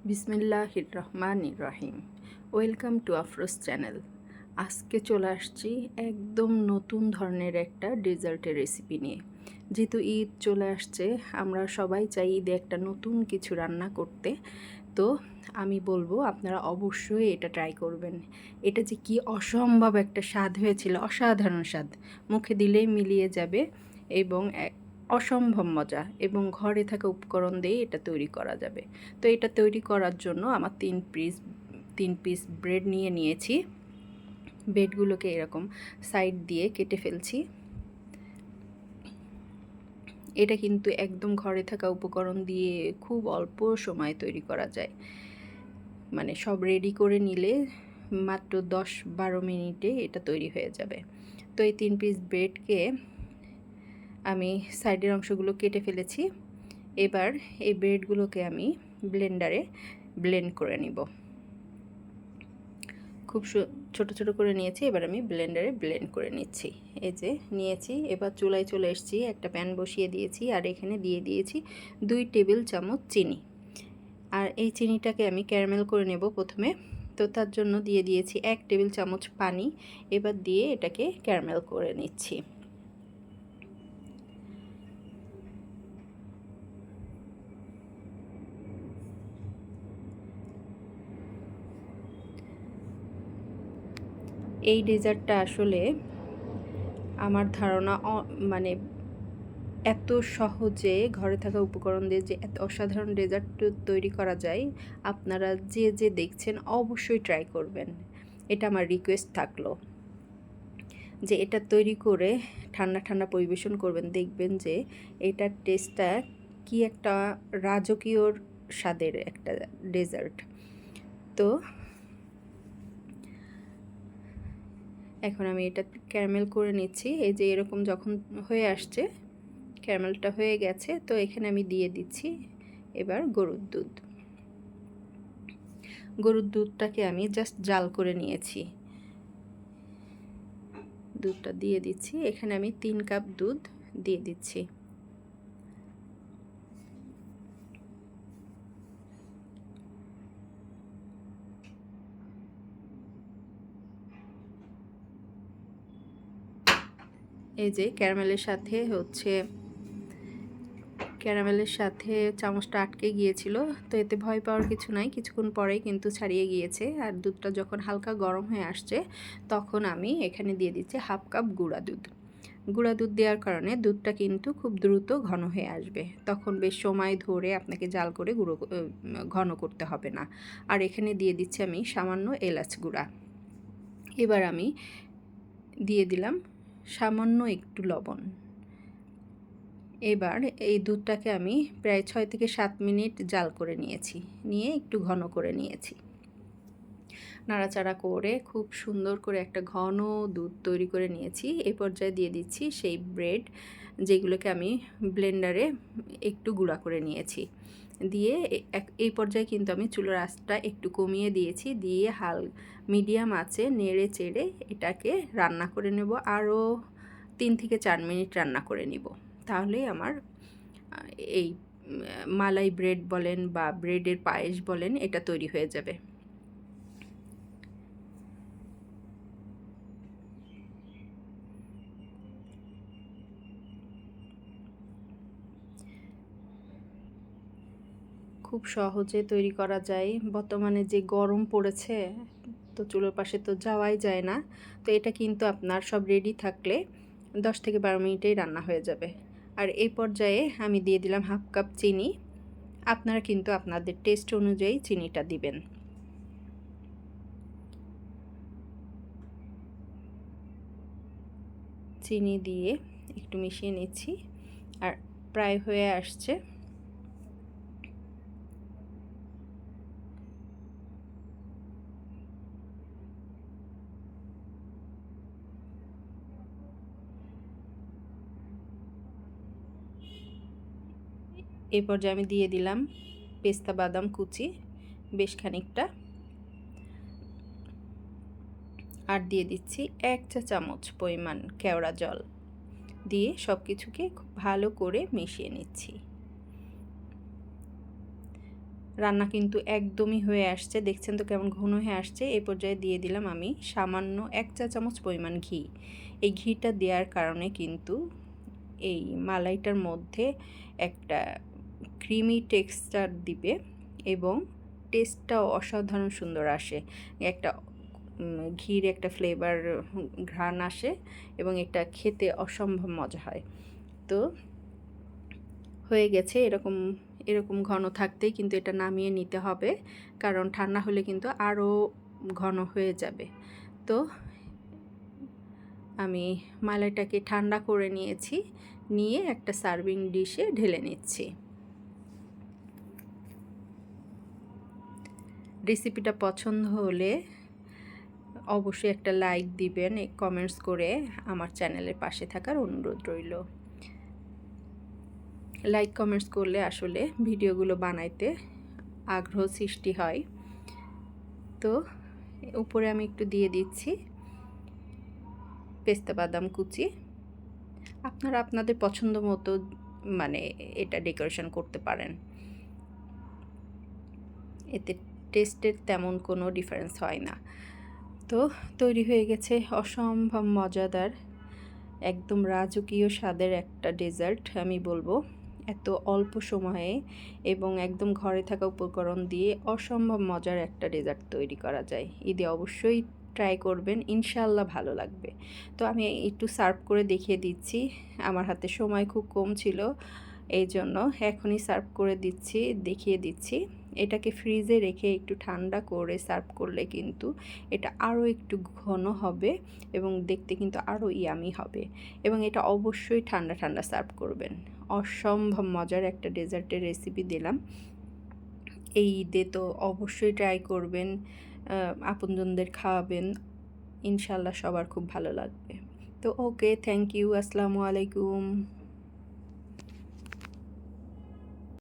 বিসমিল্লাহির রহমানির রহিম। Welcome to Afroz channel. আজকে চলে আসছি একদম নতুন ধরনের একটা ডেজার্টের রেসিপি নিয়ে। যেহেতু ঈদ চলে আসছে, আমরা সবাই চাই ঈদে একটা নতুন কিছু রান্না করতে। তো আমি বলবো আপনারা অবশ্যই এটা ট্রাই করবেন। এটা যে কি অসম্ভব একটা স্বাদ হয়েছিল, অসাধারণ স্বাদ, মুখে দিলেই মিলিয়ে যাবে এবং অসম্ভব মজা, এবং ঘরে থাকা উপকরণ দিয়ে এটা তৈরি করা যাবে। তো এটা তৈরি করার জন্য আমার তিন পিস ব্রেড নিয়েছি। ব্রেডগুলোকে এরকম সাইড দিয়ে কেটে ফেলছি। এটা কিন্তু একদম ঘরে থাকা উপকরণ দিয়ে খুব অল্প সময় তৈরি করা যায়। মানে সব রেডি করে নিলে মাত্র 10-12 মিনিটে এটা তৈরি হয়ে যাবে। তো এই 3 পিস ব্রেডকে আমি সাইডের অংশগুলো কেটে ফেলেছি। এবার এই ব্রেডগুলোকে আমি ব্লেন্ডারে ব্লেন্ড করে নিব। খুব ছোট ছোট করে নিয়েছি, এবার আমি ব্লেন্ডারে ব্লেন্ড করে নিচ্ছি। এই যে নিয়েছি, এবার চুলায় চলে এসেছি, একটা প্যান বসিয়ে দিয়েছি আর এখানে দিয়ে দিয়েছি 2 টেবিল চামচ চিনি। আর এই চিনিটাকে আমি ক্যারামেল করে নেব প্রথমে। তো তার জন্য দিয়ে দিয়েছি 1 টেবিল চামচ পানি। এবার দিয়ে এটাকে ক্যারামেল করে নিচ্ছি। এই ডেজার্টটা আসলে আমার ধারণা মানে এত সহজে ঘরে থাকা উপকরণ দিয়ে যে এত অসাধারণ ডেজার্ট তৈরি করা যায়, আপনারা যে দেখছেন অবশ্যই ট্রাই করবেন। এটা আমার রিকোয়েস্ট থাকলো যে এটা তৈরি করে ঠান্ডা ঠান্ডা পরিবেশন করবেন। দেখবেন যে এটার টেস্টটা কি একটা রাজকীয় স্বাদের একটা ডেজার্ট। তো এখন আমি এটা ক্যারামেল করে নিচ্ছি। এই যে এরকম যখন হয়ে আসছে, ক্যারামেলটা হয়ে গেছে, তো এখানে আমি দিয়ে দিচ্ছি এবার গরুর দুধটাকে আমি জাস্ট জাল করে নিয়েছি। দুধটা দিয়ে দিচ্ছি, এখানে আমি 3 কাপ দুধ দিয়ে দিচ্ছি। এই যে ক্যারামেলের সাথে চামচটা আটকে গিয়েছিল, তো এতে ভয় পাওয়ার কিছু নাই, কিছুক্ষণ পরেই কিন্তু ছাড়িয়ে গিয়েছে। আর দুধটা যখন হালকা গরম হয়ে আসছে, তখন আমি এখানে দিয়ে দিচ্ছি 1/2 কাপ গুঁড়া দুধ। গুঁড়া দুধ দেওয়ার কারণে দুধটা কিন্তু খুব দ্রুত ঘন হয়ে আসবে, তখন বেশ সময় ধরে আপনাকে জাল করে ঘন করতে হবে না। আর এখানে দিয়ে দিচ্ছি আমি সামান্য এলাচ গুঁড়া। এবার আমি দিয়ে দিলাম সামান্য একটু লবণ। এবার এই দুধটাকে আমি প্রায় 6 থেকে 7 মিনিট জাল করে নিয়ে একটু ঘন করে নিয়েছি। নাড়াচাড়া করে খুব সুন্দর করে একটা ঘন দুধ তৈরি করে নিয়েছি। এই পর্যায়ে দিয়ে দিচ্ছি সেই ব্রেড, যেগুলোকে আমি ব্লেন্ডারে একটু গুঁড়া করে নিয়েছি। দিয়ে এই পর্যায়ে কিন্তু আমি চুলার আঁচটা একটু কমিয়ে দিয়েছি, দিয়ে মিডিয়াম আঁচে নেড়ে চেড়ে এটাকে রান্না করে নেব। আরও 3 থেকে 4 মিনিট রান্না করে নিব। তাহলেই আমার এই মালাই ব্রেড বলেন বা ব্রেডের পায়েস বলেন, এটা তৈরি হয়ে যাবে। খুব সহজে তৈরি করা যায়। বর্তমানে যে গরম পড়েছে, তো চুলোর পাশে তো যাওয়াই যায় না। তো এটা কিন্তু আপনার সব রেডি থাকলে 10 থেকে 12 মিনিটেই রান্না হয়ে যাবে। আর এই পর্যায়ে আমি দিয়ে দিলাম 1/2 কাপ চিনি। আপনারা কিন্তু আপনাদের টেস্ট অনুযায়ী চিনিটা দিবেন। চিনি দিয়ে একটু মিশিয়ে নিচ্ছি, আর প্রায় হয়ে আসছে। এই পর্যায়ে আমি দিয়ে দিলাম পেস্তা বাদাম কুচি বেশ খানিকটা, আর দিয়ে দিচ্ছি 1 চা চামচ পরিমাণ কেওড়া জল। দিয়ে সব কিছুকে খুব ভালো করে মিশিয়ে নিচ্ছি। রান্না কিন্তু একদমই হয়ে আসছে, দেখছেন তো কেমন ঘন হয়ে আসছে। এই পর্যায়ে দিয়ে দিলাম আমি সামান্য 1 চা চামচ পরিমাণ ঘি। এই ঘিটা দেওয়ার কারণে কিন্তু এই মালাইটার মধ্যে একটা ক্রিমি টেক্সচার দিবে এবং টেস্টটাও অসাধারণ সুন্দর আসে। একটা ঘির একটা ফ্লেভার ঘ্রাণ আসে এবং এটা খেতে অসম্ভব মজা হয়। তো হয়ে গেছে, এরকম এরকম ঘন থাকতেই কিন্তু এটা নামিয়ে নিতে হবে, কারণ ঠান্ডা হলে কিন্তু আরও ঘন হয়ে যাবে। তো আমি মালাইটাকে ঠান্ডা করে নিয়েছি, নিয়ে একটা সার্ভিং ডিশে ঢেলে নিচ্ছি। রেসিপিটা পছন্দ হলে অবশ্যই একটা লাইক দিবেন, কমেন্টস করে আমার চ্যানেলের পাশে থাকার অনুরোধ রইল। লাইক কমেন্টস করলে আসলে ভিডিওগুলো বানাইতে আগ্রহ সৃষ্টি হয়। তো উপরে আমি একটু দিয়ে দিচ্ছি পেস্তা বাদাম কুচি। আপনারা আপনাদের পছন্দ মতো মানে এটা ডেকোরেশন করতে পারেন, এতে টেস্টের তেমন কোনো ডিফারেন্স হয় না। তো তৈরি হয়ে গেছে অসম্ভব মজাদার, একদম রাজকীয় স্বাদের একটা ডেজার্ট আমি বলবো। এত অল্প সময়ে এবং একদম ঘরে থাকা উপকরণ দিয়ে অসম্ভব মজার একটা ডেজার্ট তৈরি করা যায়। ঈদে অবশ্যই ট্রাই করবেন, ইনশাল্লাহ ভালো লাগবে। তো আমি একটু সার্ভ করে দেখিয়ে দিচ্ছি, আমার হাতে সময় খুব কম ছিল, এই জন্য এখনই সার্ভ করে দিচ্ছি, দেখিয়ে দিচ্ছি। এটাকে ফ্রিজে রেখে একটু ঠান্ডা করে সার্ভ করলে কিন্তু এটা আরও একটু ঘন হবে এবং দেখতে কিন্তু আরও ইয়ামি হবে। এবং এটা অবশ্যই ঠান্ডা ঠান্ডা সার্ভ করবেন। অসম্ভব মজার একটা ডেজার্টের রেসিপি দিলাম। এই ঈদে তো অবশ্যই ট্রাই করবেন, আপনজনদের খাওয়াবেন, ইনশাল্লাহ সবার খুব ভালো লাগবে। তো ওকে, থ্যাংক ইউ, আসসালামু আলাইকুম।